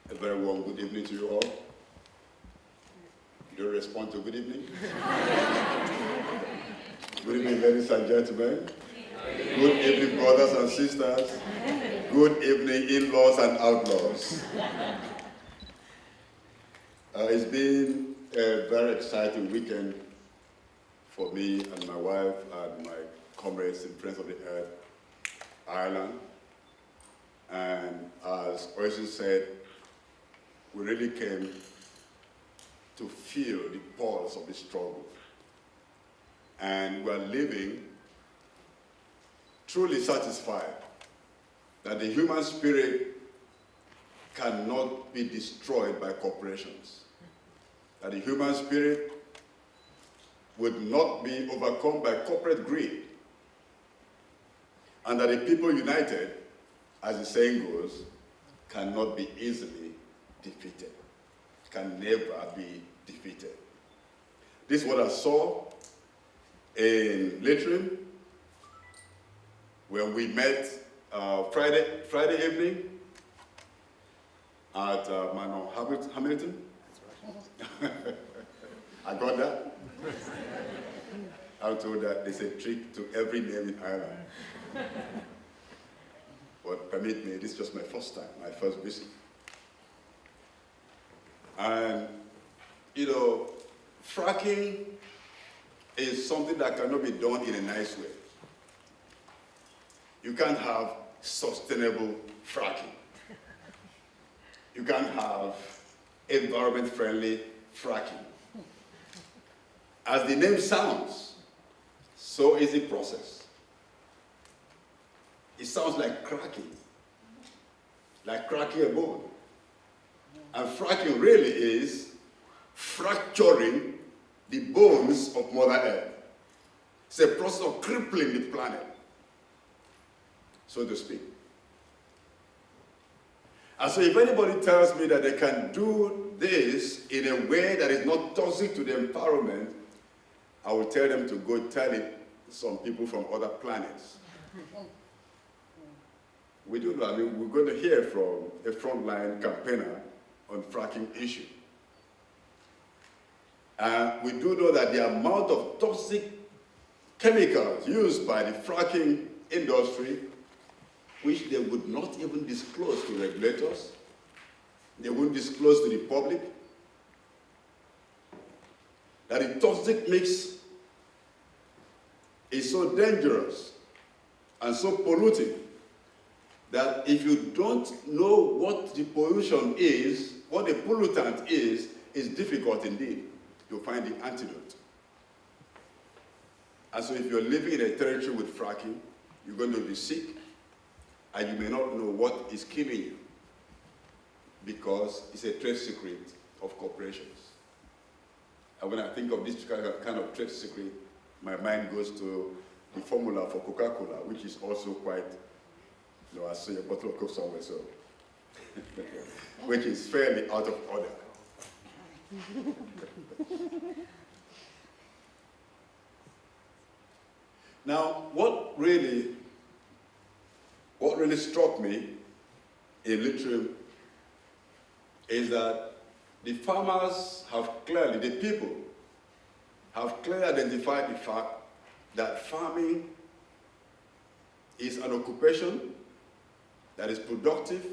A very warm good evening to you all. You don't respond to good evening? Good evening, ladies and gentlemen. Good evening, brothers and sisters. Good evening, in-laws and outlaws. It's been a very exciting weekend for me and my wife and my comrades in Friends of the Earth, Ireland. And as Oisin said, we really came to feel the pulse of the struggle. And we are living truly satisfied that the human spirit cannot be destroyed by corporations. That the human spirit would not be overcome by corporate greed. And that the people united, as the saying goes, cannot be easily defeated. Can never be defeated. This is what I saw in Leitrim, when we met Friday evening at Hamilton. That's right. I got that. I'm told that there's a trick to every name in Ireland. But permit me, this is just my first time, my first visit. And, you know, fracking is something that cannot be done in a nice way. You can't have sustainable fracking. You can't have environment-friendly fracking. As the name sounds, so is the process. It sounds like cracking a bone. And fracking really is fracturing the bones of Mother Earth. It's a process of crippling the planet, so to speak. And so if anybody tells me that they can do this in a way that is not toxic to the environment, I will tell them to go tell it to some people from other planets. We do know, I mean, we're going to hear from a frontline campaigner on fracking issue. And we do know that the amount of toxic chemicals used by the fracking industry, which they would not even disclose to regulators, they wouldn't disclose to the public, that the toxic mix is so dangerous and so polluting that if you don't know what the pollution is, what the pollutant is difficult indeed to find the antidote. And so if you're living in a territory with fracking, you're going to be sick, and you may not know what is killing you because it's a trade secret of corporations. And when I think of this kind of trade secret, my mind goes to the formula for Coca-Cola, which is also quite, you know, I see a bottle of Coke somewhere, so, which is fairly out of order. Now, what really struck me in Leitrim is that the farmers have clearly, the people have clearly identified the fact that farming is an occupation that is productive,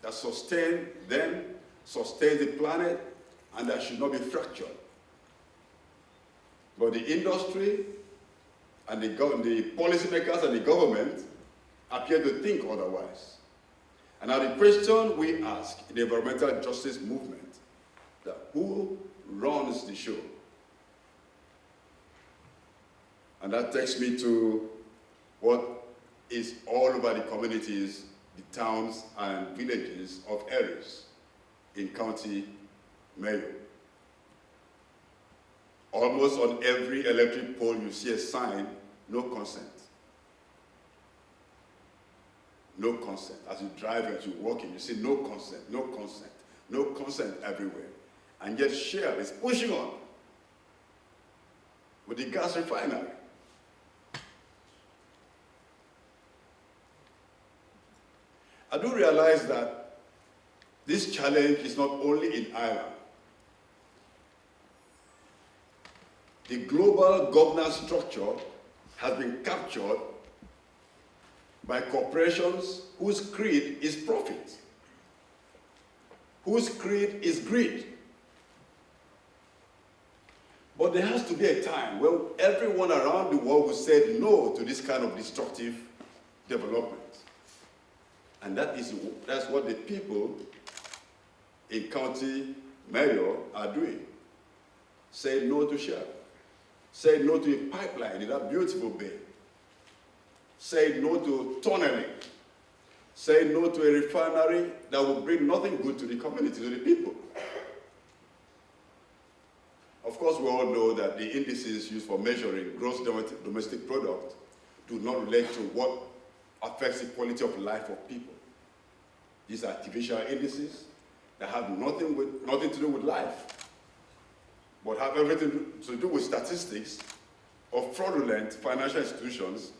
that sustains them, sustains the planet, and that should not be fractured. But the industry and the policymakers and the government appear to think otherwise. And now the question we ask in the environmental justice movement, that who runs the show? And that takes me to what is all over the communities, the towns and villages of Erris in County Mayo. Almost on every electric pole you see a sign, no consent. No consent. As you drive, as you walk in, you see no consent, no consent, no consent everywhere. And yet Shell is pushing on with the gas refinery. I do realize that This challenge is not only in Ireland. The global governance structure has been captured by corporations whose creed is profit, whose creed is greed. But there has to be a time when everyone around the world will say no to this kind of destructive development. And that's what the people in County Mayo are doing. Say no to Shell. Say no to a pipeline in that beautiful bay. Say no to tunneling. Say no to a refinery that will bring nothing good to the community, to the people. Of course, we all know that the indices used for measuring gross domestic product do not relate to what affects the quality of life of people. These are artificial indices that have nothing to do with life, but have everything to do with statistics of fraudulent financial institutions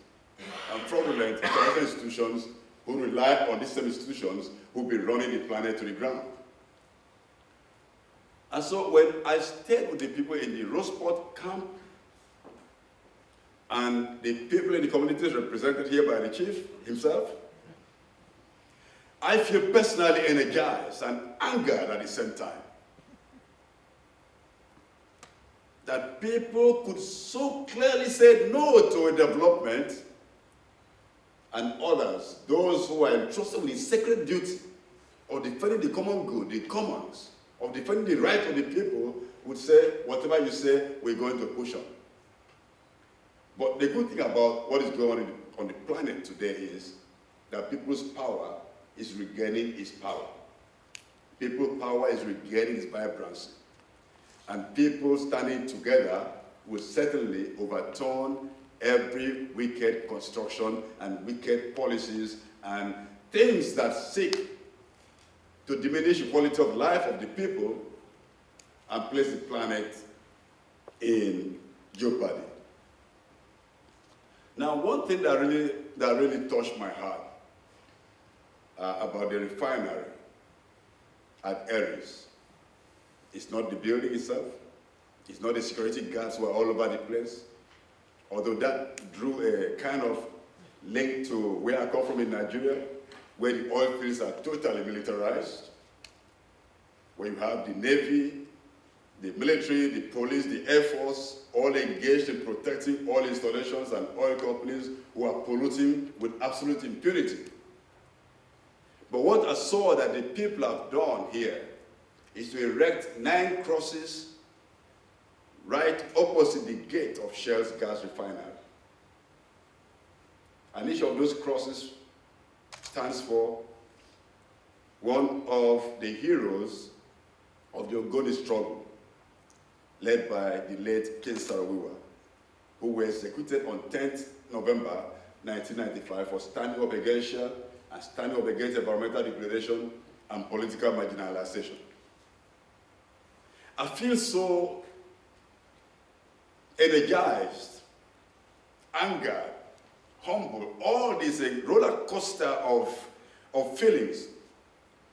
and fraudulent financial institutions who rely on these same institutions who will be running the planet to the ground. And so when I stayed with the people in the Roseport camp and the people in the communities represented here by the chief himself, I feel personally energized and angered at the same time. That people could so clearly say no to a development, and others, those who are entrusted with the sacred duty of defending the common good, the commons, of defending the right of the people, would say, whatever you say, we're going to push on. But the good thing about what is going on the planet today is that people's power is regaining its power. People's power is regaining its vibrancy. And people standing together will certainly overturn every wicked construction and wicked policies and things that seek to diminish the quality of life of the people and place the planet in jeopardy. Now, one thing that really touched my heart about the refinery at Aries, it's not the building itself, it's not the security guards who are all over the place, although that drew a kind of link to where I come from in Nigeria, where the oil fields are totally militarized, where you have the Navy, the military, the police, the Air Force, all engaged in protecting oil installations and oil companies who are polluting with absolute impunity. But what I saw that the people have done here is to erect 9 crosses right opposite the gate of Shell's gas refinery. And each of those crosses stands for one of the heroes of the Ogoni struggle, led by the late King Sarawiwa, who were executed on 10th November 1995 for standing up against Shell and standing up against environmental degradation and political marginalization. I feel so energized, angered, humble, all this roller coaster of feelings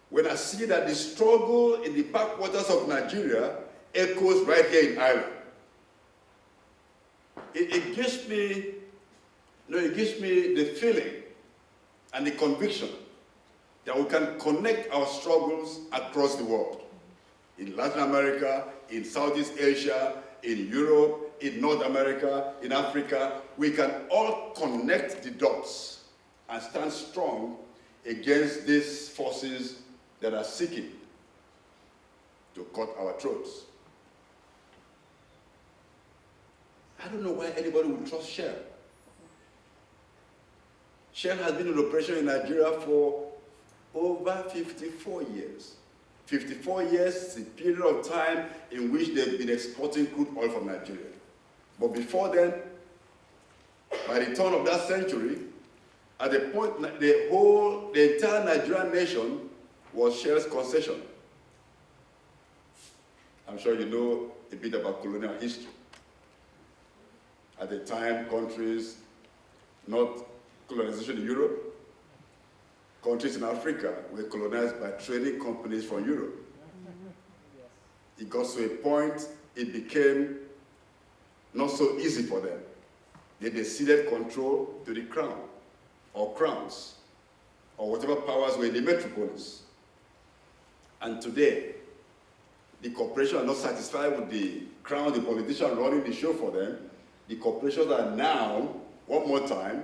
when I see that the struggle in the backwaters of Nigeria echoes right here in Ireland. It gives me the feeling and the conviction that we can connect our struggles across the world. In Latin America, in Southeast Asia, in Europe, in North America, in Africa, we can all connect the dots and stand strong against these forces that are seeking to cut our throats. I don't know why anybody would trust Shell. Shell has been in operation in Nigeria for over 54 years. 54 years is a period of time in which they've been exporting crude oil from Nigeria. But before then, by the turn of that century, at the point the entire Nigerian nation was Shell's concession. I'm sure you know a bit about colonial history. At the time, countries, not colonization in Europe, countries in Africa were colonized by trading companies from Europe. It got to a point it became not so easy for them. They ceded control to the crown, or crowns, or whatever powers were in the metropolis. And today, the corporations are not satisfied with the crown, the politician running the show for them. The corporations are now, one more time,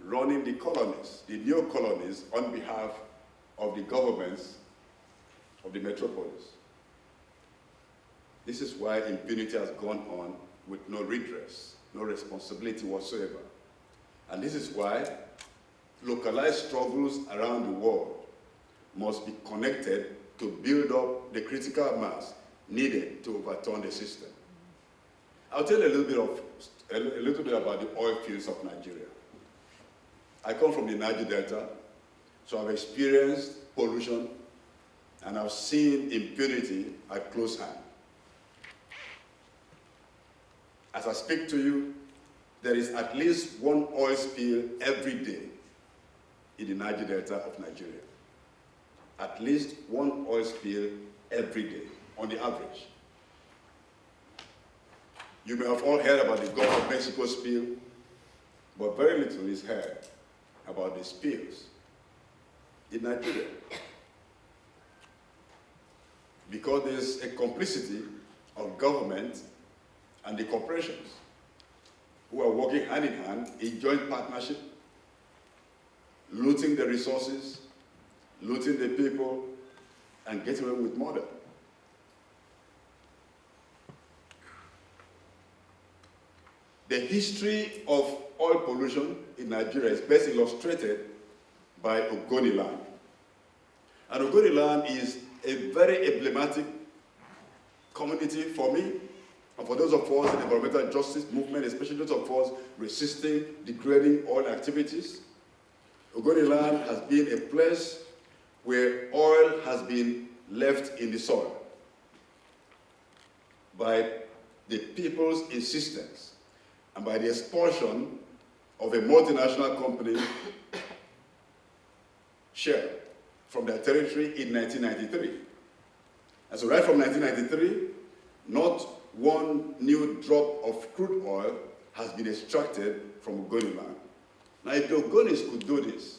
running the colonies, the new colonies, on behalf of the governments of the metropolis. This is why impunity has gone on with no redress, no responsibility whatsoever. And this is why localized struggles around the world must be connected to build up the critical mass needed to overturn the system. I'll tell you a little bit about the oil fields of Nigeria. I come from the Niger Delta, so I've experienced pollution and I've seen impunity at close hand. As I speak to you, there is at least one oil spill every day in the Niger Delta of Nigeria. At least one oil spill every day, on the average. You may have all heard about the Gulf of Mexico spill, but very little is heard about the spills in Nigeria. Because there's a complicity of government and the corporations who are working hand in hand in joint partnership, looting the resources, looting the people, and getting away with murder. The history of oil pollution in Nigeria is best illustrated by Ogoniland. And Ogoniland is a very emblematic community for me, and for those of us in the environmental justice movement, especially those of us resisting degrading oil activities. Ogoniland has been a place where oil has been left in the soil by the people's insistence and by the expulsion of a multinational company, Shell, from their territory in 1993. And so right from 1993, not one new drop of crude oil has been extracted from Ogoniland. Now, if the Ogonis could do this,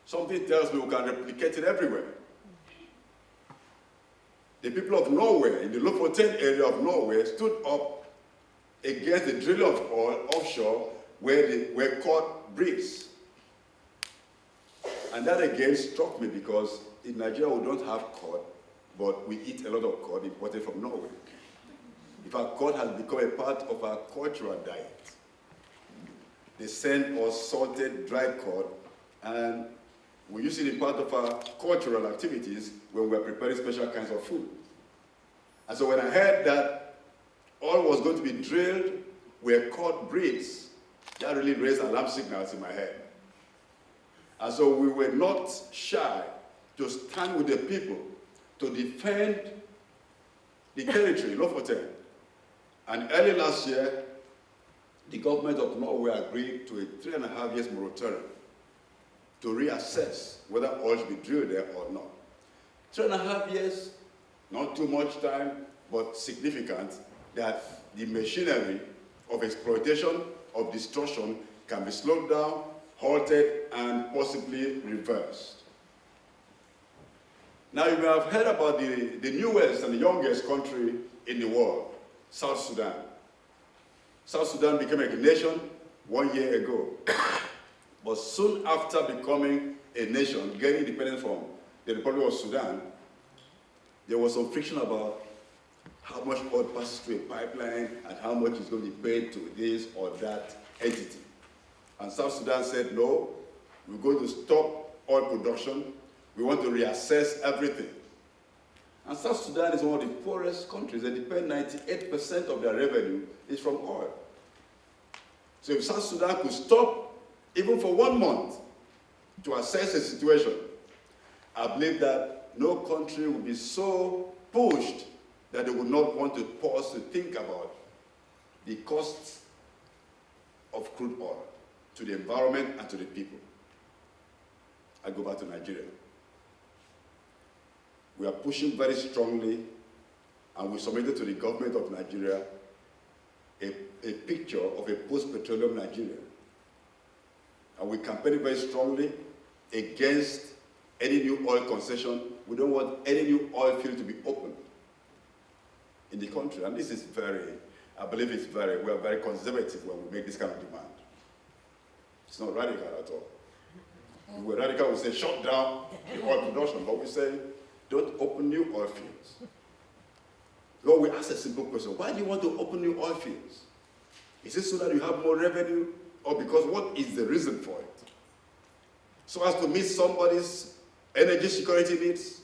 something tells me we can replicate it everywhere. The people of Norway, in the Lofoten area of Norway, stood up against the drilling of oil offshore where caught bricks. And that again struck me because in Nigeria we don't have cod, but we eat a lot of cod imported from Norway. In fact, cod has become a part of our cultural diet. They send us salted dried cod, and we use it in part of our cultural activities when we're preparing special kinds of food. And so when I heard that oil was going to be drilled where cod breeds, that really raised alarm signals in my head. And so we were not shy to stand with the people to defend the territory, Lofoten. And early last year, the government of Norway agreed to a 3.5 years moratorium to reassess whether oil should be drilled there or not. 3.5 years, not too much time, but significant that the machinery of exploitation, of destruction, can be slowed down, halted, and possibly reversed. Now, you may have heard about the newest and the youngest country in the world, South Sudan. South Sudan became a nation 1 year ago. But soon after becoming a nation, getting independence from the Republic of Sudan, there was some friction about how much oil passes through a pipeline and how much is going to be paid to this or that entity. And South Sudan said, no, we're going to stop oil production. We want to reassess everything. And South Sudan is one of the poorest countries. They depend 98% of their revenue is from oil. So if South Sudan could stop, even for 1 month, to assess the situation, I believe that no country would be so pushed that they would not want to pause to think about the costs of crude oil. to the environment and to the people. I go back to Nigeria. We are pushing very strongly, and we submitted to the government of Nigeria a picture of a post-petroleum Nigeria. And we campaigned very strongly against any new oil concession. We don't want any new oil field to be opened in the country. And this is I believe we are very conservative when we make this kind of demand. It's not radical at all. If we're radical, we say shut down the oil production, but we say don't open new oil fields. Lord, we ask a simple question. Why do you want to open new oil fields? Is it so that you have more revenue? Or because what is the reason for it? So as to meet somebody's energy security needs?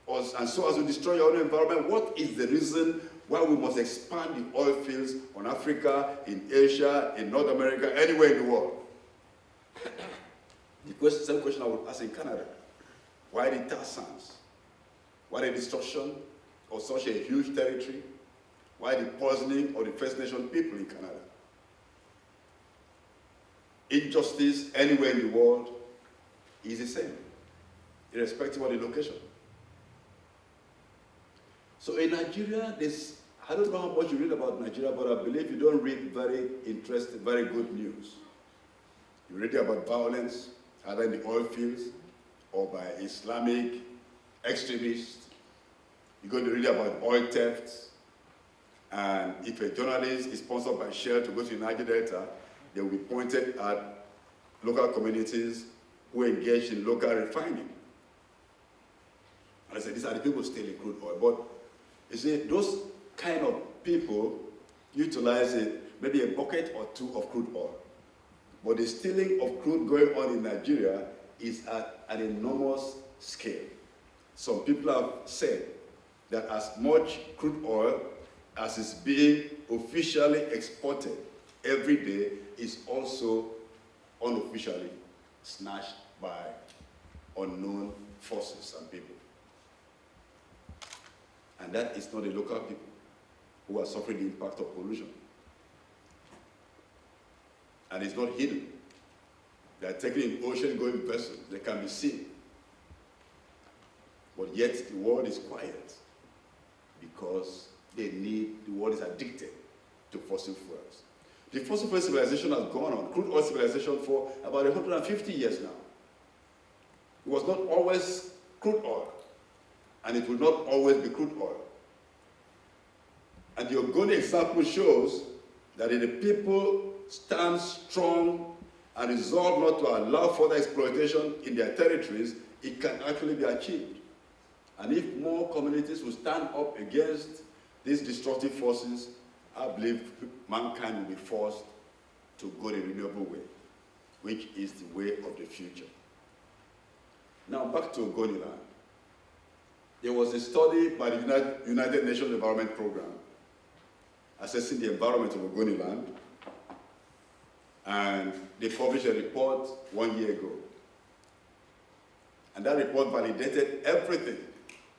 And so as to destroy your own environment? What is the reason why we must expand the oil fields on Africa, in Asia, in North America, anywhere in the world? The same question I would ask in Canada. Why the tar sands? Why the destruction of such a huge territory? Why the poisoning of the First Nation people in Canada? Injustice anywhere in the world is the same, irrespective of the location. So in Nigeria, I don't know how much you read about Nigeria, but I believe you don't read very interesting, very good news. You read about violence, either in the oil fields or by Islamic extremists. You're going to read about oil thefts. And if a journalist is sponsored by Shell to go to the Niger Delta, they will be pointed at local communities who engage in local refining. And I said, these are the people stealing crude oil. But you see, those kind of people utilize maybe a bucket or two of crude oil. But the stealing of crude going on in Nigeria is at an enormous scale. Some people have said that as much crude oil as is being officially exported every day is also unofficially snatched by unknown forces and people. And that is not the local people who are suffering the impact of pollution. And it's not hidden. They are taken in ocean-going vessels. They can be seen. But yet the world is quiet because the world is addicted to fossil fuels. The fossil fuel civilization has gone on, crude oil civilization, for about 150 years now. It was not always crude oil, and it will not always be crude oil. And the Ogoni example shows that if the people stand strong and resolve not to allow further exploitation in their territories, it can actually be achieved. And if more communities will stand up against these destructive forces, I believe mankind will be forced to go the renewable way, which is the way of the future. Now back to Ogoniland. There was a study by the United Nations Environment Program assessing the environment of Ogoniland, and they published a report 1 year ago. And that report validated everything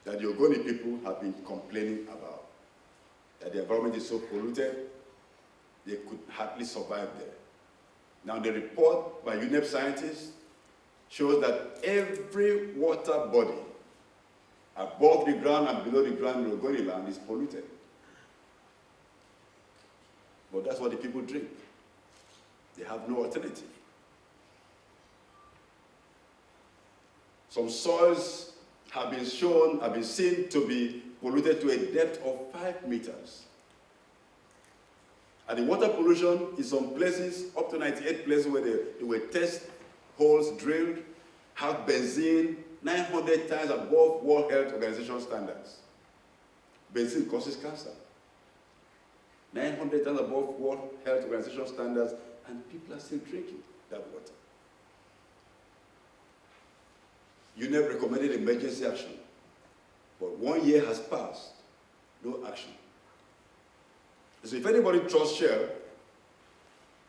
that the Ogoni people have been complaining about. That the environment is so polluted, they could hardly survive there. Now the report by UNEP scientists shows that every water body above the ground and below the ground in Ogoniland is polluted. But that's what the people drink. They have no alternative. Some soils have been seen to be polluted to a depth of 5 meters. And the water pollution in some places, up to 98 places where there were test holes drilled, have benzene 900 times above World Health Organization standards. Benzene causes cancer. 900 times above World Health Organization standards, and people are still drinking that water. UNEP recommended emergency action, but 1 year has passed, no action. So if anybody trusts Shell,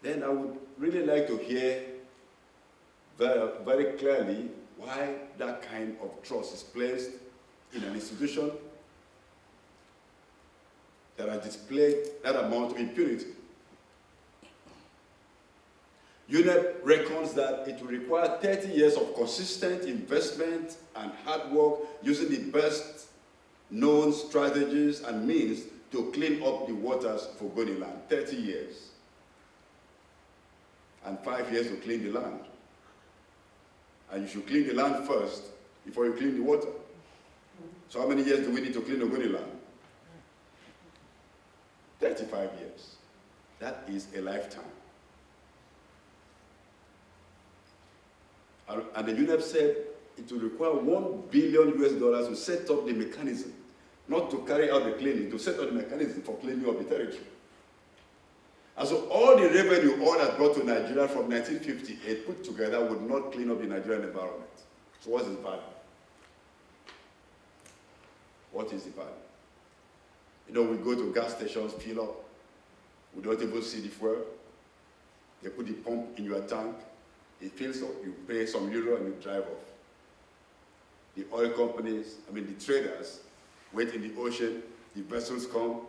then I would really like to hear very, very clearly why that kind of trust is placed in an institution that has displayed that amount of impunity. UNEP reckons that it will require 30 years of consistent investment and hard work using the best known strategies and means to clean up the waters for Ogoniland. 30 years. And 5 years to clean the land. And you should clean the land first before you clean the water. So how many years do we need to clean Ogoniland? 35 years. That is a lifetime. And the UNEP said it will require $1 billion US to set up the mechanism, not to carry out the cleaning, to set up the mechanism for cleaning of the territory. And so all the revenue all that brought to Nigeria from 1958 put together would not clean up the Nigerian environment. So what's its value? What is the value? You know, we go to gas stations, fill up. We don't even see the fuel. They put the pump in your tank. It fills up, you pay some euro and you drive off. The oil companies, the traders, wait in the ocean, the vessels come,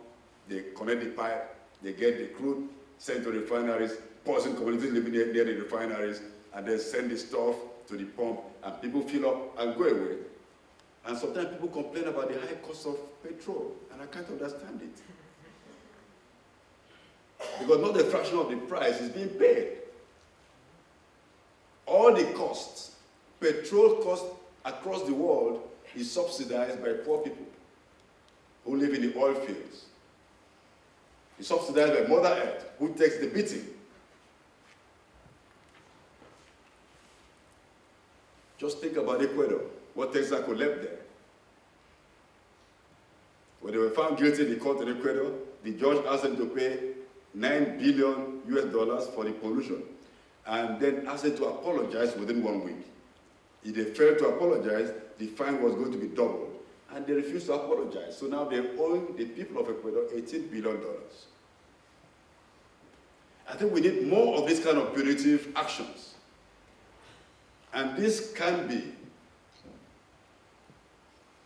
they connect the pipe, they get the crude, sent to refineries, poison communities living near the refineries, and then send the stuff to the pump, and people fill up and go away. And sometimes people complain about the high cost of petrol, and I can't understand it. Because not a fraction of the price is being paid. All the costs, petrol costs across the world is subsidized by poor people who live in the oil fields. It's subsidized by Mother Earth, who takes the beating. Just think about Ecuador, what Texaco left there. When they were found guilty in the court in Ecuador, the judge asked them to pay $9 billion US for the pollution, and then asked them to apologize within 1 week. If they failed to apologize, the fine was going to be doubled. And they refused to apologize. So now they owe the people of Ecuador $18 billion. I think we need more of this kind of punitive actions. And this can be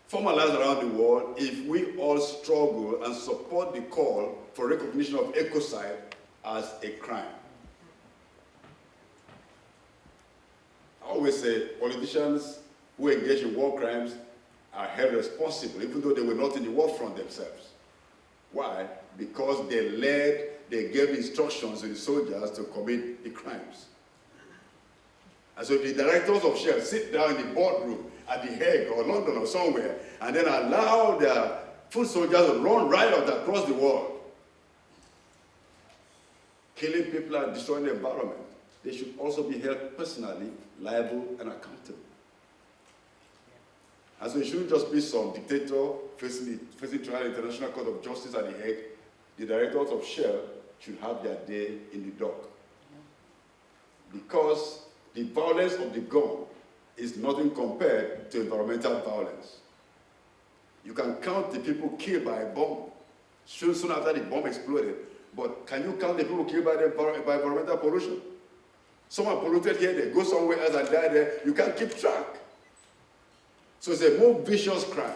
formalized around the world if we all struggle and support the call for recognition of ecocide as a crime. I always say politicians who engage in war crimes are held responsible, even though they were not in the war front themselves. Why? Because they gave instructions to the soldiers to commit the crimes. And so the directors of Shell sit down in the boardroom at The Hague or London or somewhere, and then allow their foot soldiers to run riot across the world, killing people and destroying the environment. They should also be held personally liable and accountable. And so it shouldn't just be some dictator facing trial in the International Court of Justice at The Hague. The directors of Shell should have their day in the dock. Because the violence of the gun is nothing compared to environmental violence. You can count the people killed by a bomb soon after the bomb exploded, but can you count the people killed by environmental pollution? Someone polluted here, they go somewhere else and die there. You can't keep track. So it's a more vicious crime.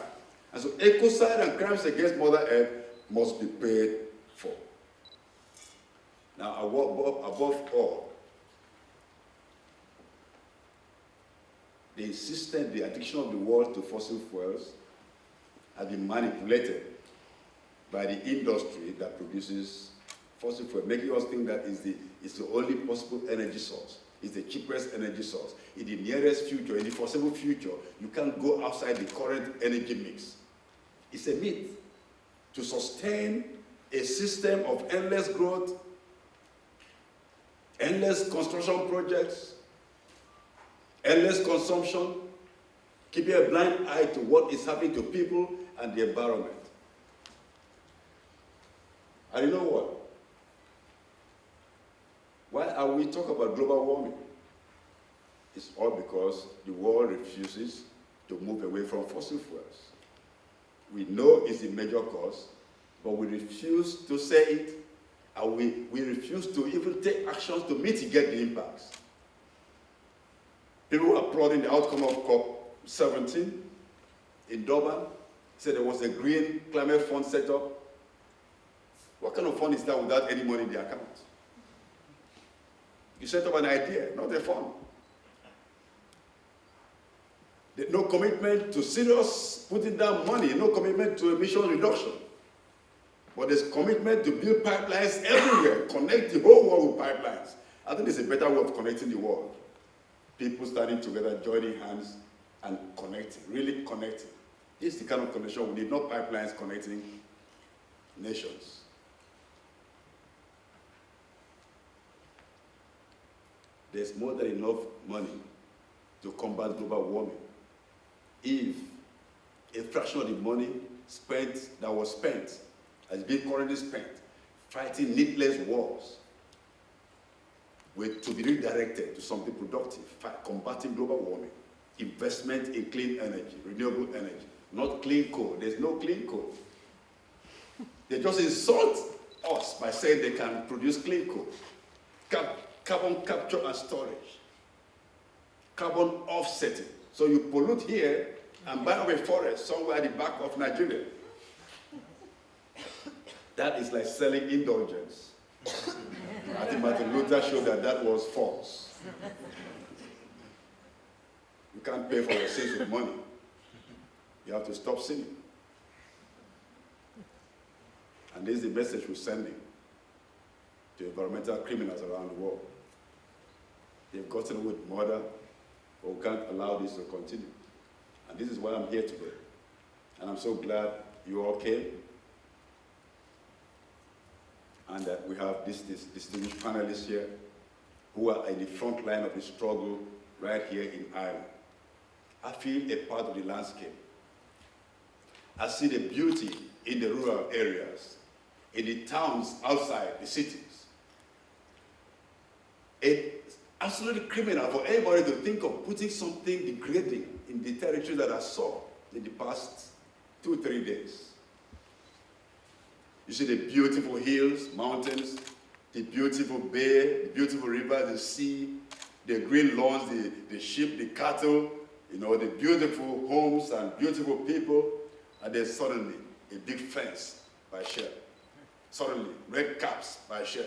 And so ecocide and crimes against Mother Earth must be paid for. Now, above all, the addiction of the world to fossil fuels has been manipulated by the industry that produces fossil fuel, making us think that it's the only possible energy source. It's the cheapest energy source. In the nearest future, in the foreseeable future, you can't go outside the current energy mix. It's a myth. To sustain a system of endless growth, endless construction projects, endless consumption, keeping a blind eye to what is happening to people and the environment. And you know what? Why are we talking about global warming? It's all because the world refuses to move away from fossil fuels. We know it's the major cause, but we refuse to say it, and we refuse to even take actions to mitigate the impacts. People were applauding the outcome of COP17 in Durban, said there was a green climate fund set up. What kind of fund is that without any money in the account? You set up an idea, not a fund. There's no commitment to serious putting down money, no commitment to emission reduction. But there's commitment to build pipelines everywhere, connect the whole world with pipelines. I think it's a better way of connecting the world. People standing together, joining hands, and connecting, really connecting. This is the kind of connection we need, not pipelines connecting nations. There's more than enough money to combat global warming. If a fraction of the money that was spent has been currently spent fighting needless wars to be redirected to something productive, combating global warming, investment in clean energy, renewable energy, not clean coal. There's no clean coal. They just insult us by saying they can produce clean coal. Carbon capture and storage, carbon offsetting. So you pollute here and buy up a forest somewhere at the back of Nigeria. That is like selling indulgence. I think Martin Luther showed that was false. You can't pay for your sins with money. You have to stop sinning. And this is the message we're sending to environmental criminals around the world. They've gotten away with murder, but we can't allow this to continue. And this is why I'm here today. And I'm so glad you all came. And that we have distinguished panelists here who are in the front line of the struggle right here in Ireland. I feel a part of the landscape. I see the beauty in the rural areas, in the towns outside the cities. It's absolutely criminal for anybody to think of putting something degrading in the territory that I saw in the past 2-3 days. You see the beautiful hills, mountains, the beautiful bay, the beautiful rivers, the sea, the green lawns, the sheep, the cattle, you know, the beautiful homes and beautiful people, and then suddenly a big fence by Shell. Suddenly, red caps by Shell.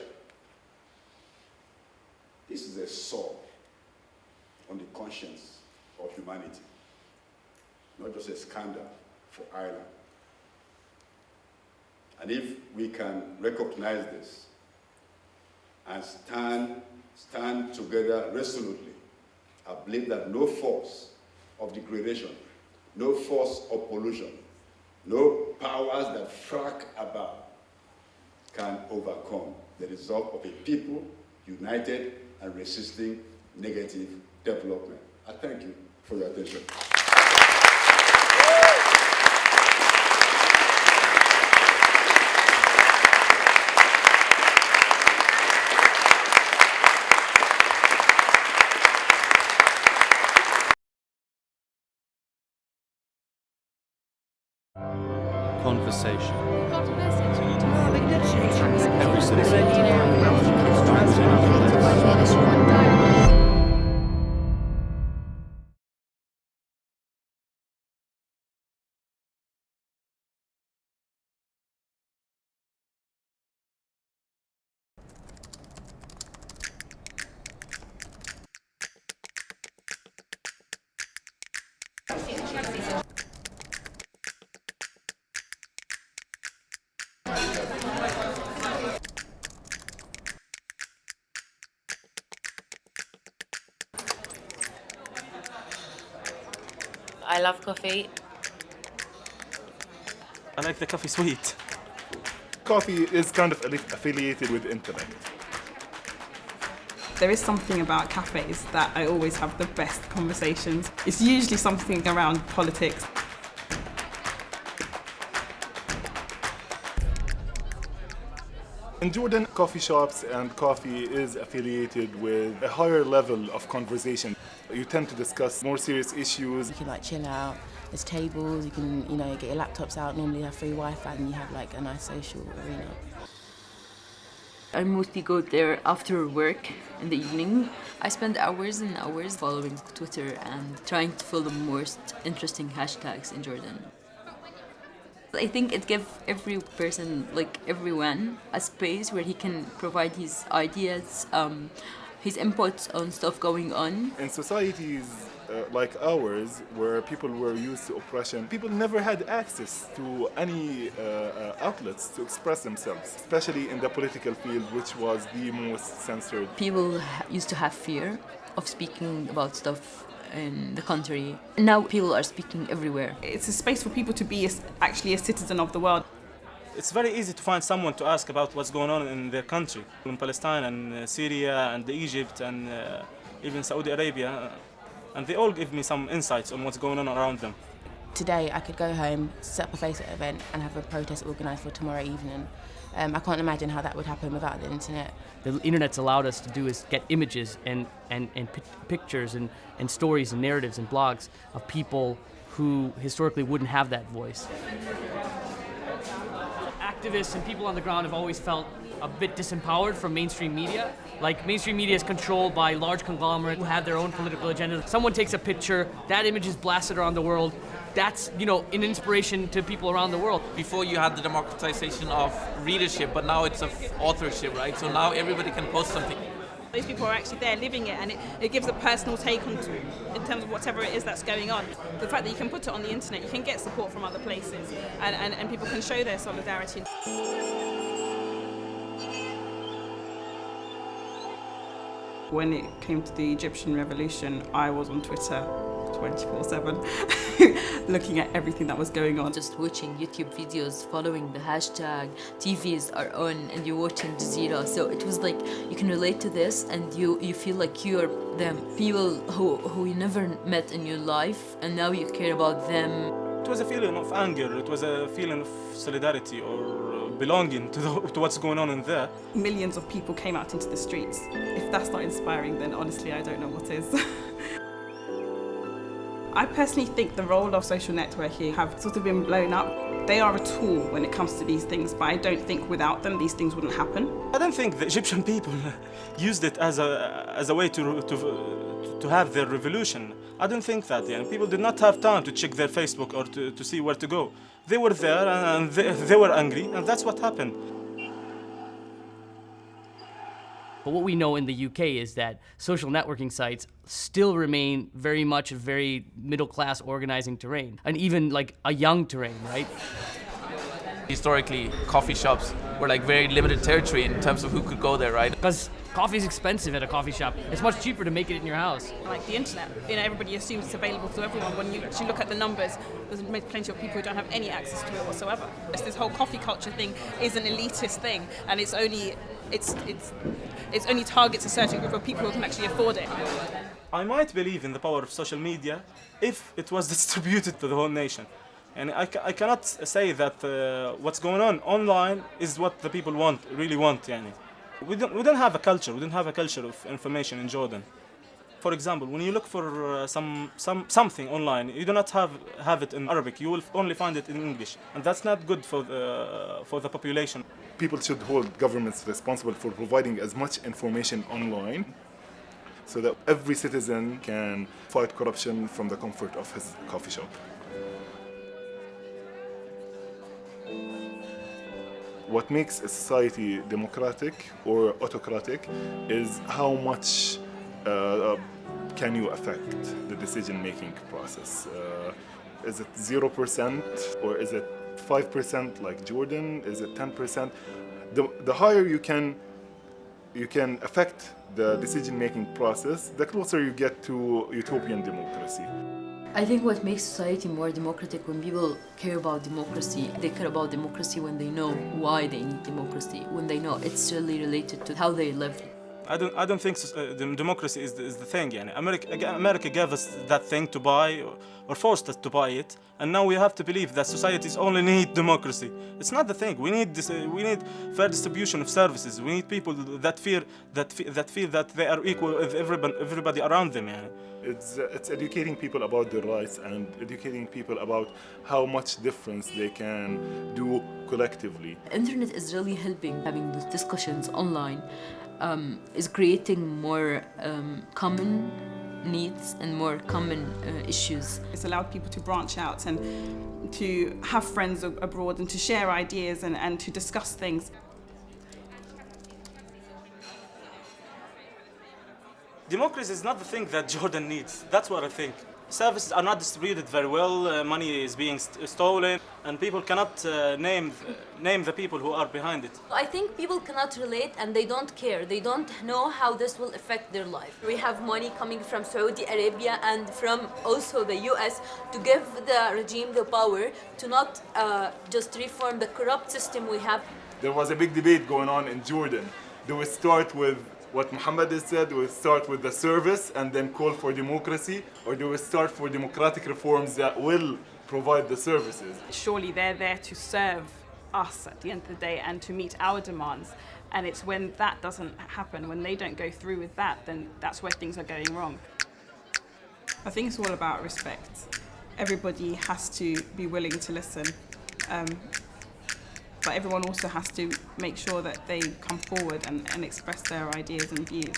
This is a sore on the conscience of humanity, not just a scandal for Ireland. And if we can recognize this and stand together resolutely, I believe that no force of degradation, no force of pollution, no powers that frack about can overcome the resolve of a people united and resisting negative development. I thank you for your attention. Conversation. Every citizen. I love coffee. I like the coffee sweet. Coffee is kind of affiliated with intellect. There is something about cafes that I always have the best conversations. It's usually something around politics. In Jordan, coffee shops and coffee is affiliated with a higher level of conversation. You tend to discuss more serious issues. You can like chill out, there's tables, you can, you know, get your laptops out, normally have free Wi-Fi and you have like a nice social arena. I mostly go there after work in the evening. I spend hours and hours following Twitter and trying to follow the most interesting hashtags in Jordan. I think it gives every person, like everyone, a space where he can provide his ideas, his inputs on stuff going on. In societies like ours, where people were used to oppression, people never had access to any outlets to express themselves, especially in the political field, which was the most censored. People used to have fear of speaking about stuff in the country. Now people are speaking everywhere. It's a space for people to be actually a citizen of the world. It's very easy to find someone to ask about what's going on in their country, in Palestine and Syria and Egypt and even Saudi Arabia, and they all give me some insights on what's going on around them. Today I could go home, set up a Facebook event and have a protest organised for tomorrow evening. I can't imagine how that would happen without the internet. The internet's allowed us to do is get images and pictures and stories and narratives and blogs of people who historically wouldn't have that voice. Activists and people on the ground have always felt a bit disempowered from mainstream media. Like, mainstream media is controlled by large conglomerates who have their own political agenda. Someone takes a picture, that image is blasted around the world. That's, you know, an inspiration to people around the world. Before you had the democratization of readership, but now it's of authorship, right? So now everybody can post something. Those people are actually there living it, and it gives a personal take on in terms of whatever it is that's going on. The fact that you can put it on the internet, you can get support from other places, and people can show their solidarity. When it came to the Egyptian revolution, I was on Twitter 24/7, looking at everything that was going on. Just watching YouTube videos, following the hashtag, TVs are on and you're watching Jazeera. So it was like you can relate to this and you feel like you're them. People who you never met in your life and now you care about them. It was a feeling of anger, it was a feeling of solidarity or belonging to what's going on in there. Millions of people came out into the streets. If that's not inspiring, then honestly I don't know what is. I personally think the role of social networking have sort of been blown up. They are a tool when it comes to these things, but I don't think without them these things wouldn't happen. I don't think the Egyptian people used it as a way to have their revolution. I don't think that. Yeah. People did not have time to check their Facebook or to see where to go. They were there and they were angry, and that's what happened. But what we know in the UK is that social networking sites still remain very much a very middle-class organizing terrain, and even like a young terrain, right? Historically, coffee shops were like very limited territory in terms of who could go there, right? Because coffee is expensive at a coffee shop. It's much cheaper to make it in your house. Like the internet, you know, everybody assumes it's available to everyone. When you actually look at the numbers, there's plenty of people who don't have any access to it whatsoever. This whole coffee culture thing is an elitist thing, and it's only targets a certain group of people who can actually afford it. I might believe in the power of social media if it was distributed to the whole nation. And I cannot say that what's going on online is what the people really want. Yani. We don't have a culture. We don't have a culture of information in Jordan. For example, when you look for something online, you do not have it in Arabic. You will only find it in English, and that's not good for the population. People should hold governments responsible for providing as much information online so that every citizen can fight corruption from the comfort of his coffee shop. What makes a society democratic or autocratic is how much can you affect the decision-making process. Is it 0% or is it 5% like Jordan? Is it 10%? The higher you can affect the decision-making process, the closer you get to utopian democracy. I think what makes society more democratic when people care about democracy, they care about democracy when they know why they need democracy, when they know it's really related to how they live. I don't think democracy is the thing. Yani. America gave us that thing to buy or forced us to buy it, and now we have to believe that societies only need democracy. It's not the thing. We need fair distribution of services. We need people that feel that they are equal with everybody around them. Yani. It's educating people about their rights and educating people about how much difference they can do collectively. Internet is really helping having these discussions online. Is creating more common needs and more common issues. It's allowed people to branch out and to have friends abroad and to share ideas and to discuss things. Democracy is not the thing that Jordan needs. That's what I think. Services are not distributed very well, money is being stolen, and people cannot name the people who are behind it. I think people cannot relate and they don't care. They don't know how this will affect their life. We have money coming from Saudi Arabia and from also the US to give the regime the power to not just reform the corrupt system we have. There was a big debate going on in Jordan. Do we start with what Muhammad has said, do we start with the service and then call for democracy, or do we start for democratic reforms that will provide the services? Surely they're there to serve us at the end of the day and to meet our demands. And it's when that doesn't happen, when they don't go through with that, then that's where things are going wrong. I think it's all about respect. Everybody has to be willing to listen. But everyone also has to make sure that they come forward and express their ideas and views.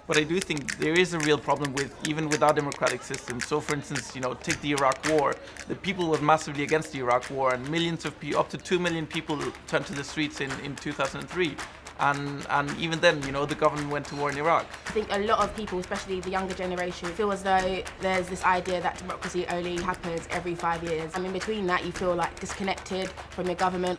But I do think there is a real problem with, even without democratic systems. So for instance, take the Iraq War. The people were massively against the Iraq War, and millions of people, up to 2 million people turned to the streets in 2003. And even then, the government went to war in Iraq. I think a lot of people, especially the younger generation, feel as though there's this idea that democracy only happens every 5 years. And in between that, you feel like disconnected from your government.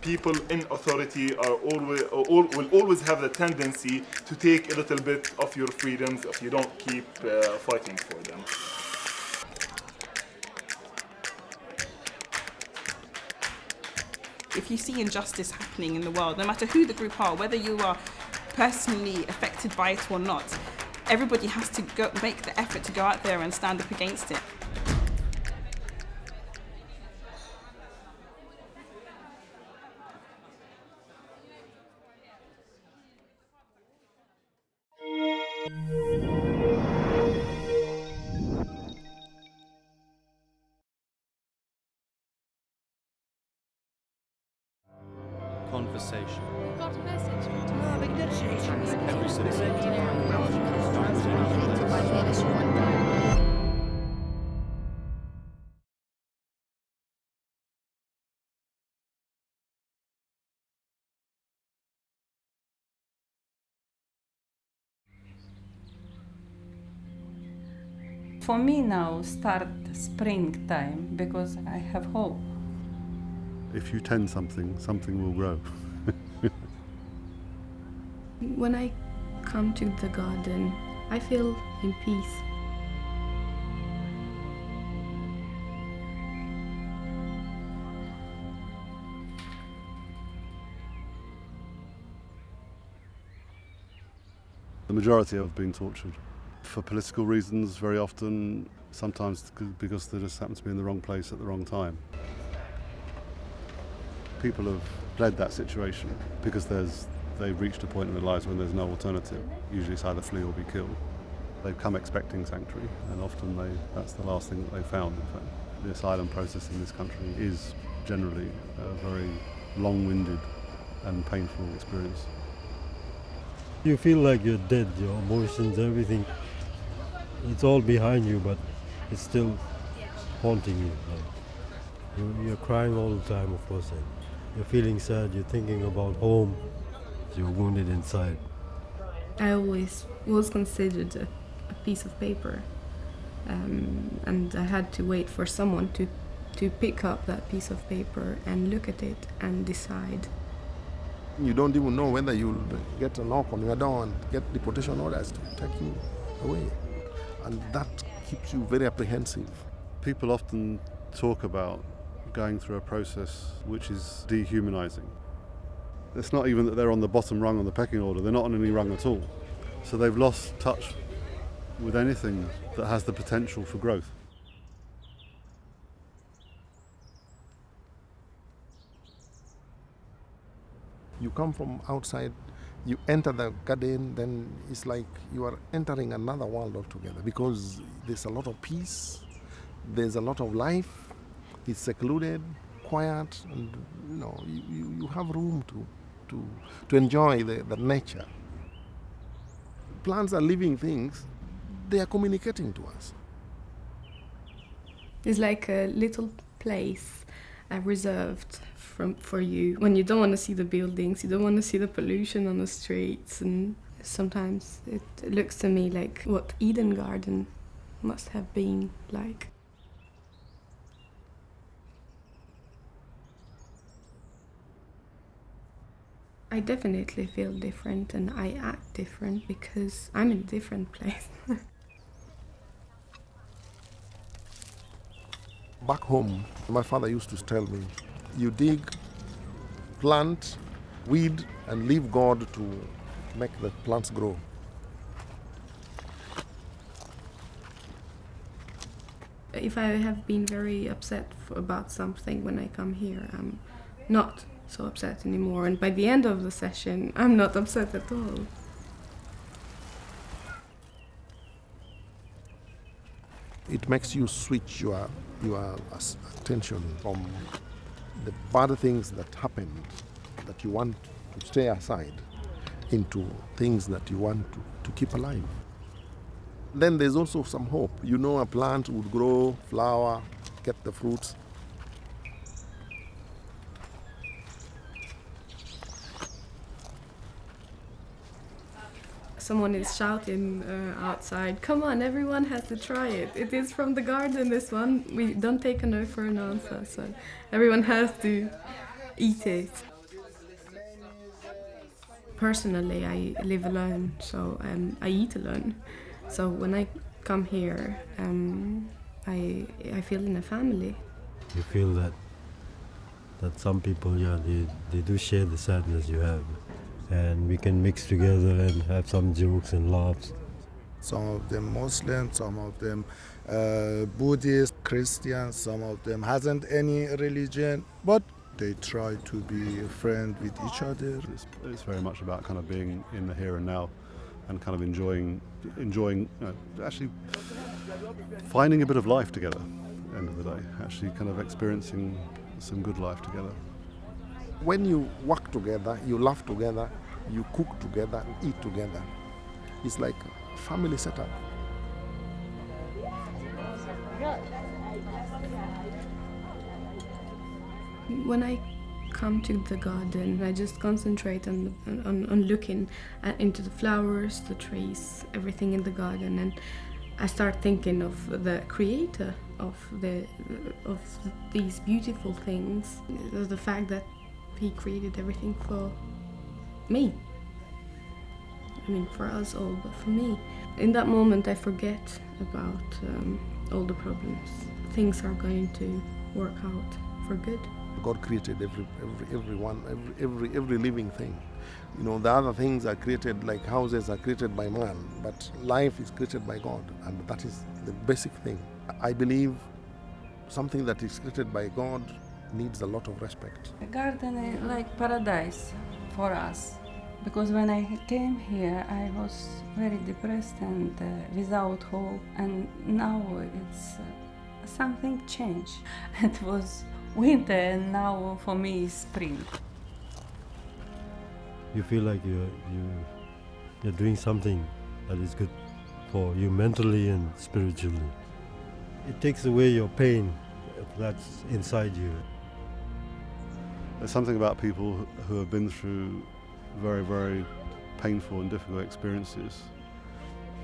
People in authority will always have the tendency to take a little bit of your freedoms if you don't keep fighting for them. If you see injustice happening in the world, no matter who the group are, whether you are personally affected by it or not, everybody has to make the effort to go out there and stand up against it. Conversation. Got a message. Every citizen. For me now start springtime because I have hope. If you tend something, something will grow. When I come to the garden, I feel in peace. The majority have been tortured for political reasons very often, sometimes because they just happen to be in the wrong place at the wrong time. People have fled that situation because they've reached a point in their lives when there's no alternative. Usually it's either flee or be killed. They've come expecting sanctuary, and often that's the last thing that they found, in fact. The asylum process in this country is generally a very long-winded and painful experience. You feel like you're dead, your emotions, everything. It's all behind you, but it's still haunting you. Like you're crying all the time, of course. And you're feeling sad, you're thinking about home, you're wounded inside. I always was considered a piece of paper, and I had to wait for someone to pick up that piece of paper and look at it and decide. You don't even know whether you'll get a knock on your door and get deportation orders to take you away. And that keeps you very apprehensive. People often talk about going through a process which is dehumanizing. It's not even that they're on the bottom rung on the pecking order, they're not on any rung at all. So they've lost touch with anything that has the potential for growth. You come from outside, you enter the garden, then it's like you are entering another world altogether, because there's a lot of peace, there's a lot of life, it's secluded, quiet, and you have room to enjoy the nature. Plants are living things, they are communicating to us. It's like a little place reserved for you. When you don't want to see the buildings, you don't want to see the pollution on the streets, and sometimes it looks to me like what Eden Garden must have been like. I definitely feel different and I act different because I'm in a different place. Back home, my father used to tell me, you dig, plant, weed, and leave God to make the plants grow. If I have been very upset about something when I come here, I'm not so upset anymore, and by the end of the session, I'm not upset at all. It makes you switch your attention from the bad things that happened that you want to stay aside into things that you want to keep alive. Then there's also some hope. You know, a plant would grow, flower, get the fruits. Someone is shouting outside, "Come on, everyone has to try it. It is from the garden, this one. We don't take a no for an answer, so everyone has to eat it." Personally, I live alone, so I eat alone. So when I come here, I feel in a family. You feel that some people, yeah, they do share the sadness you have. And we can mix together and have some jokes and laughs. Some of them Muslim, some of them Buddhist, Christian, some of them hasn't any religion, but they try to be a friend with each other. It's very much about kind of being in the here and now and kind of enjoying actually finding a bit of life together at the end of the day, actually kind of experiencing some good life together. When you work together, you laugh together, you cook together, eat together. It's like a family setup. When I come to the garden, I just concentrate on looking into the flowers, the trees, everything in the garden, and I start thinking of the creator of these beautiful things. The fact that he created everything for me. I mean, for us all, but for me. In that moment, I forget about all the problems. Things are going to work out for good. God created every living thing. You know, the other things are created, like houses are created by man, but life is created by God, and that is the basic thing. I believe something that is created by God needs a lot of respect. The garden is like paradise for us, because when I came here I was very depressed and without hope, and now it's something changed. It was winter and now for me is spring. You feel like you're doing something that is good for you mentally and spiritually. It takes away your pain that's inside you. There's something about people who have been through very, very painful and difficult experiences,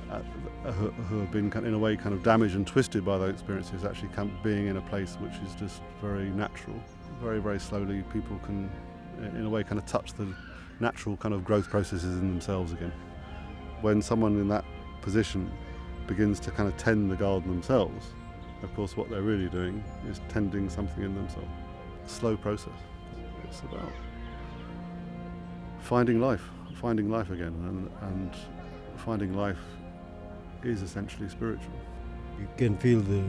who have been in a way kind of damaged and twisted by those experiences, actually being in a place which is just very natural. Very, very slowly people can, in a way, kind of touch the natural kind of growth processes in themselves again. When someone in that position begins to kind of tend the garden themselves, of course what they're really doing is tending something in themselves. A slow process. It's about finding life again, and finding life is essentially spiritual. You can feel the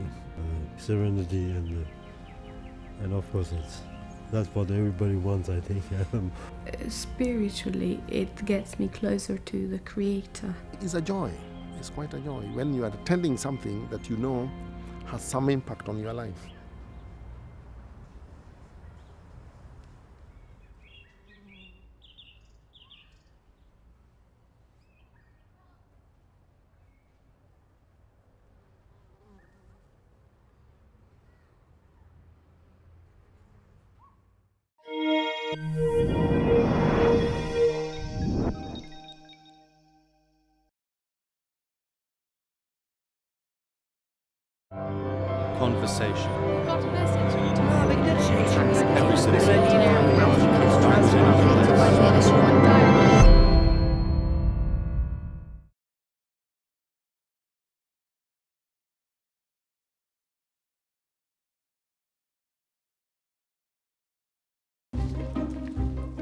serenity and of course that's what everybody wants, I think. Spiritually, it gets me closer to the Creator. It's a joy. It's quite a joy when you are attending something that you know has some impact on your life. Conversation. Every citizen.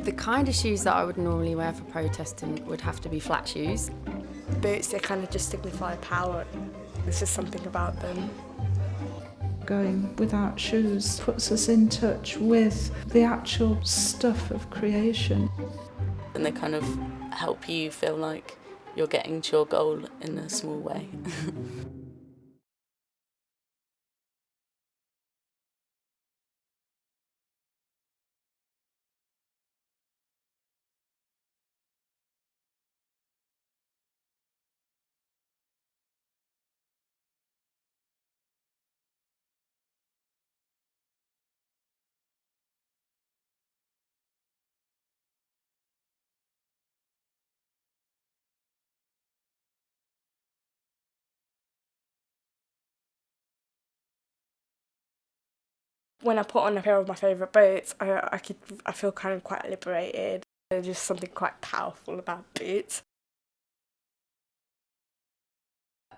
The kind of shoes that I would normally wear for protesting would have to be flat shoes. Boots, they kind of just signify power. There's just something about them. Going without shoes puts us in touch with the actual stuff of creation. And they kind of help you feel like you're getting to your goal in a small way. When I put on a pair of my favourite boots, I feel kind of quite liberated. There's just something quite powerful about boots.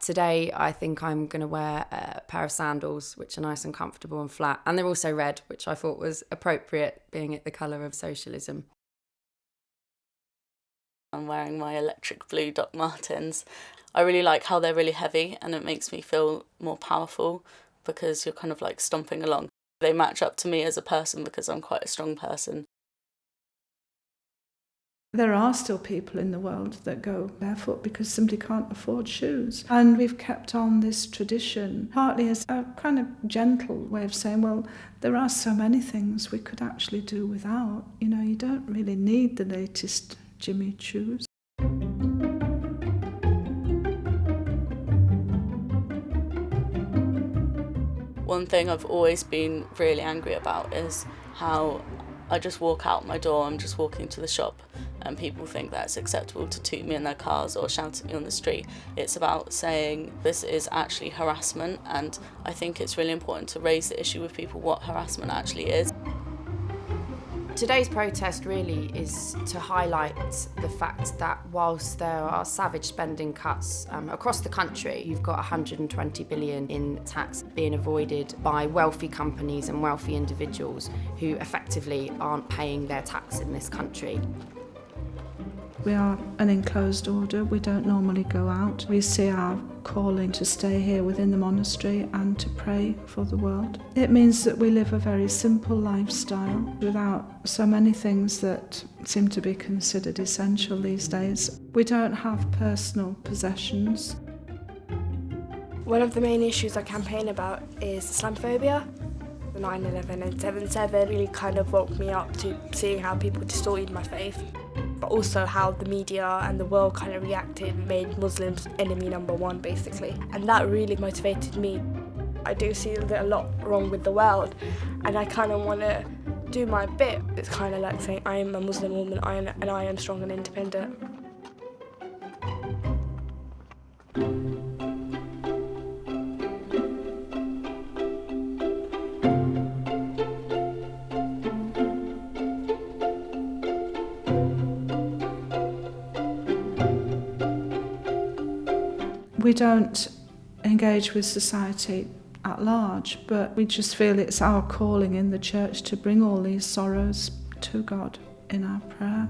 Today, I think I'm going to wear a pair of sandals, which are nice and comfortable and flat. And they're also red, which I thought was appropriate, being it the colour of socialism. I'm wearing my electric blue Doc Martens. I really like how they're really heavy and it makes me feel more powerful because you're kind of like stomping along. They match up to me as a person because I'm quite a strong person. There are still people in the world that go barefoot because somebody can't afford shoes. And we've kept on this tradition, partly as a kind of gentle way of saying, well, there are so many things we could actually do without. You know, you don't really need the latest Jimmy shoes. One thing I've always been really angry about is how I just walk out my door, I'm just walking to the shop, and people think that it's acceptable to toot me in their cars or shout at me on the street. It's about saying this is actually harassment, and I think it's really important to raise the issue with people what harassment actually is. Today's protest really is to highlight the fact that whilst there are savage spending cuts across the country, you've got 120 billion in tax being avoided by wealthy companies and wealthy individuals who effectively aren't paying their tax in this country. We are an enclosed order, we don't normally go out. We see our calling to stay here within the monastery and to pray for the world. It means that we live a very simple lifestyle without so many things that seem to be considered essential these days. We don't have personal possessions. One of the main issues I campaign about is Islamophobia. 9/11 and 7/7 really kind of woke me up to seeing how people distorted my faith, but also how the media and the world kind of reacted, made Muslims enemy number one basically, and that really motivated me. I do see a lot wrong with the world and I kind of want to do my bit. It's kind of like saying I am a Muslim woman and I am strong and independent. We don't engage with society at large, but we just feel it's our calling in the church to bring all these sorrows to God in our prayer.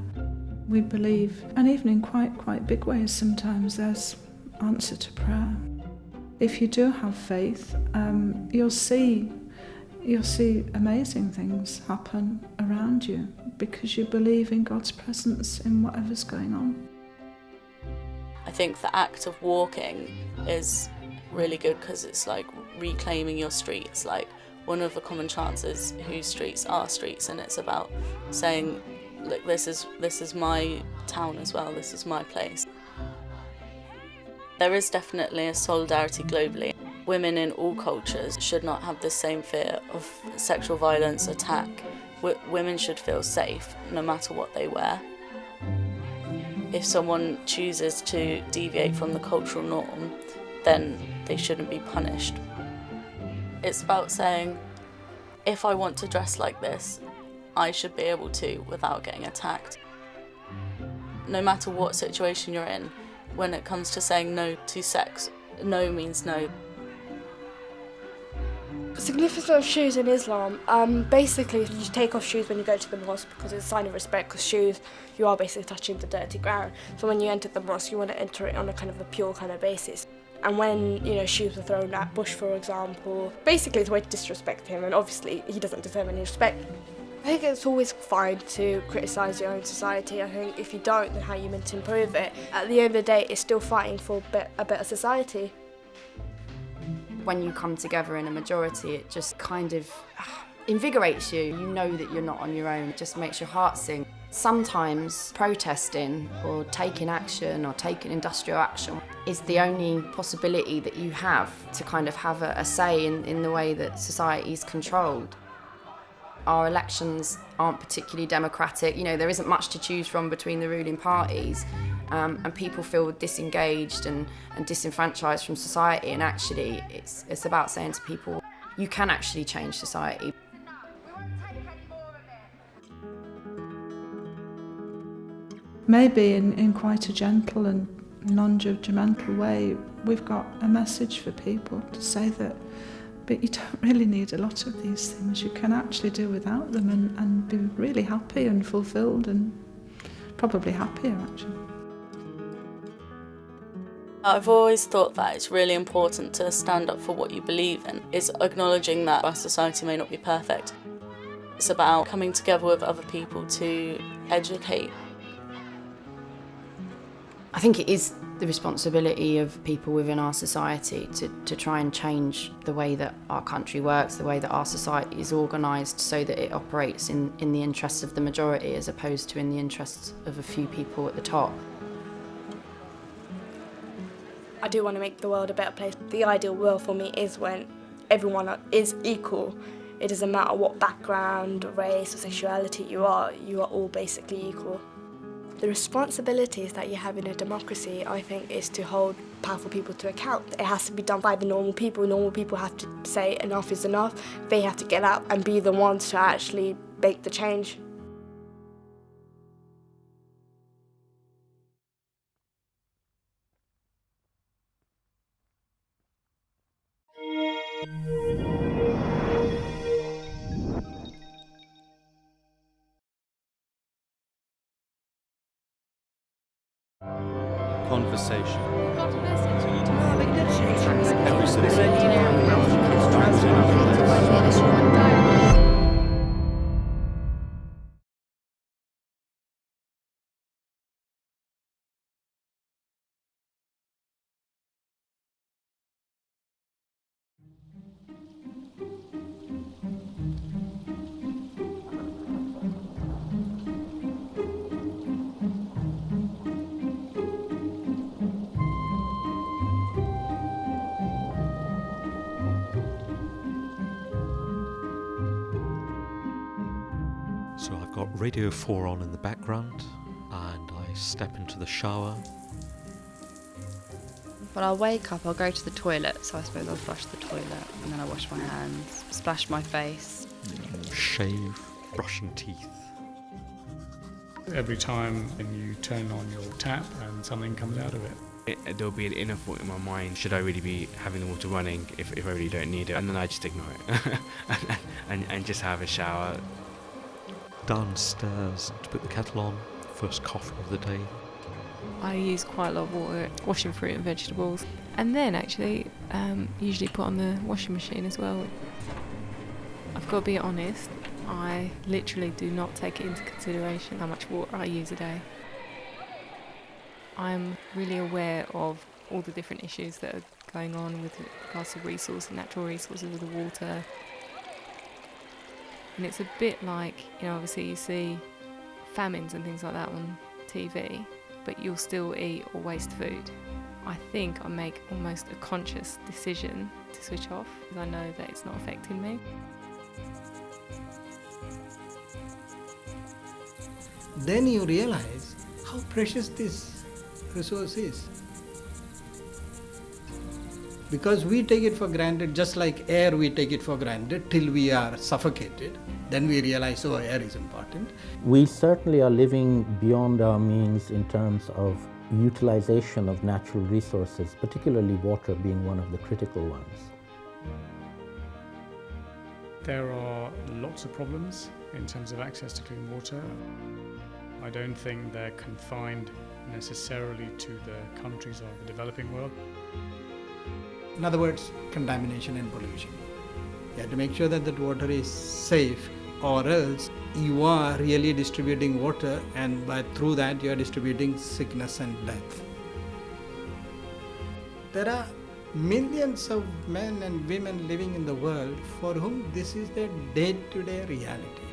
We believe, and even in quite big ways sometimes, there's answer to prayer. If you do have faith, you'll see amazing things happen around you because you believe in God's presence in whatever's going on. I think the act of walking is really good because it's like reclaiming your streets. Like one of the common chants is whose streets are streets, and it's about saying, look, this is my town as well, this is my place. There is definitely a solidarity globally. Women in all cultures should not have the same fear of sexual violence, attack, Women should feel safe no matter what they wear. If someone chooses to deviate from the cultural norm, then they shouldn't be punished. It's about saying, if I want to dress like this, I should be able to without getting attacked. No matter what situation you're in, when it comes to saying no to sex, no means no. Significance of shoes in Islam, basically you take off shoes when you go to the mosque because it's a sign of respect, because shoes, you are basically touching the dirty ground. So when you enter the mosque, you want to enter it on a kind of a pure kind of basis. And when, you know, shoes were thrown at Bush, for example, basically it's a way to disrespect him, and obviously he doesn't deserve any respect. I think it's always fine to criticise your own society. I think if you don't, then how are you meant to improve it? At the end of the day, it's still fighting for a better society. When you come together in a majority, it just kind of invigorates you. You know that you're not on your own. It just makes your heart sing. Sometimes protesting or taking action or taking industrial action is the only possibility that you have to kind of have a say in the way that society is controlled. Our elections aren't particularly democratic. You know, there isn't much to choose from between the ruling parties, and people feel disengaged and disenfranchised from society, and actually it's about saying to people, you can actually change society. Maybe in quite a gentle and non-judgmental way, we've got a message for people to say that, but you don't really need a lot of these things. You can actually do without them and be really happy and fulfilled, and probably happier actually. I've always thought that it's really important to stand up for what you believe in. It's acknowledging that our society may not be perfect. It's about coming together with other people to educate. I think it is the responsibility of people within our society to try and change the way that our country works, the way that our society is organised, so that it operates in the interests of the majority as opposed to in the interests of a few people at the top. I do want to make the world a better place. The ideal world for me is when everyone is equal. It doesn't matter what background, race or sexuality you are all basically equal. The responsibilities that you have in a democracy, I think, is to hold powerful people to account. It has to be done by the normal people. Normal people have to say enough is enough. They have to get out and be the ones to actually make the change. Conversation. So I've got Radio 4 on in the background, and I step into the shower. Well, I'll wake up, I'll go to the toilet, so I suppose I'll flush the toilet, and then I wash my hands, splash my face. Shave, brushing teeth. Every time you turn on your tap and something comes out of it. There'll be an inner thought in my mind, should I really be having the water running if I really don't need it? And then I just ignore it and just have a shower. Downstairs to put the kettle on, first coffee of the day. I use quite a lot of water washing fruit and vegetables, and then actually usually put on the washing machine as well. I've got to be honest, I literally do not take it into consideration how much water I use a day. I'm really aware of all the different issues that are going on with regards to natural resources of the water. And it's a bit like, obviously you see famines and things like that on TV, but you'll still eat or waste food. I think I make almost a conscious decision to switch off because I know that it's not affecting me. then you realize how precious this resource is. Because we take it for granted, just like air we take it for granted till we are suffocated. Then we realize, oh, air is important. We certainly are living beyond our means in terms of utilization of natural resources, particularly water being one of the critical ones. There are lots of problems in terms of access to clean water. I don't think they're confined necessarily to the countries of the developing world. In other words, contamination and pollution. You have to make sure that that water is safe, or else you are really distributing water, and through that you are distributing sickness and death. There are millions of men and women living in the world for whom this is their day-to-day reality.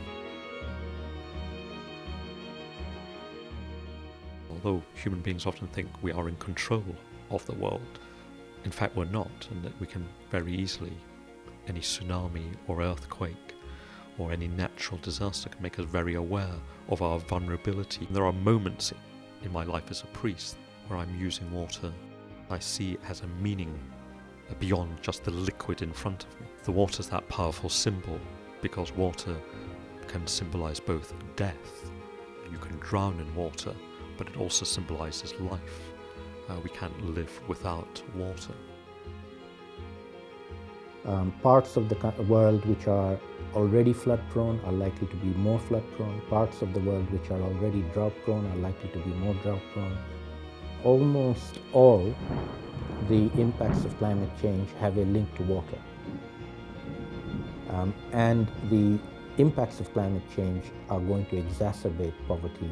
Although human beings often think we are in control of the world, in fact we're not, and that we can very easily, any tsunami or earthquake or any natural disaster can make us very aware of our vulnerability. There are moments in my life as a priest where I'm using water. I see it has a meaning beyond just the liquid in front of me. The water's that powerful symbol because water can symbolize both death. You can drown in water, but it also symbolizes life. We can't live without water. Parts of the world which are already flood prone are likely to be more flood prone. Parts of the world which are already drought prone are likely to be more drought prone. Almost all the impacts of climate change have a link to water. And the impacts of climate change are going to exacerbate poverty.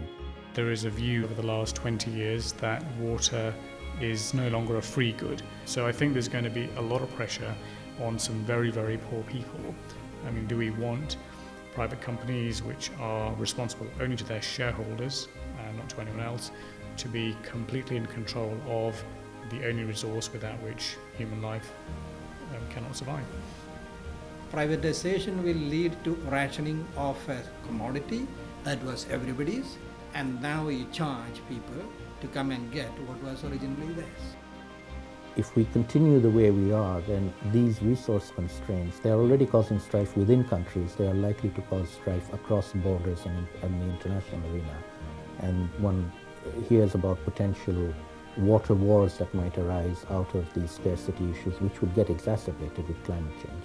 There is a view over the last 20 years that water is no longer a free good. So I think there's going to be a lot of pressure on some very, very poor people. I mean, do we want private companies which are responsible only to their shareholders and not to anyone else to be completely in control of the only resource without which human life cannot survive? Privatization will lead to rationing of a commodity that was everybody's, and now you charge people to come and get what was originally theirs. If we continue the way we are, then these resource constraints, they are already causing strife within countries. They are likely to cause strife across borders and in the international arena. And one hears about potential water wars that might arise out of these scarcity issues, which would get exacerbated with climate change.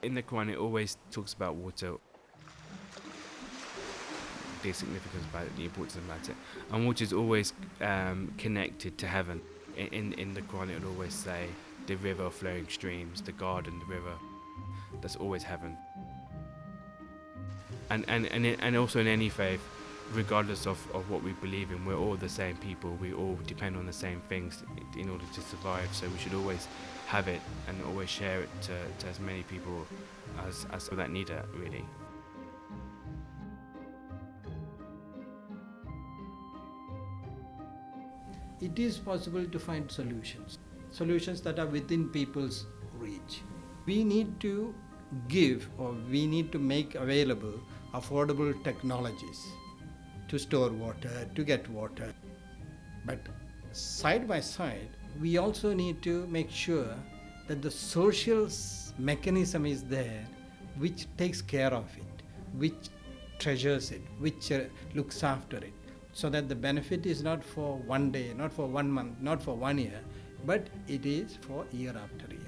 In the Quran, it always talks about water, the significance about it, the importance about it, and water is always connected to heaven. In the Quran, it will always say the river, flowing streams, the garden, the river. That's always heaven. And also in any faith, regardless of what we believe in, we're all the same people. We all depend on the same things in order to survive. So we should always have it and always share it to as many people as that need it, really. It is possible to find solutions that are within people's reach. We need to give, or we need to make available affordable technologies to store water, to get water. But side by side, we also need to make sure that the social mechanism is there which takes care of it, which treasures it, which looks after it, so that the benefit is not for one day, not for 1 month, not for 1 year, but it is for year after year.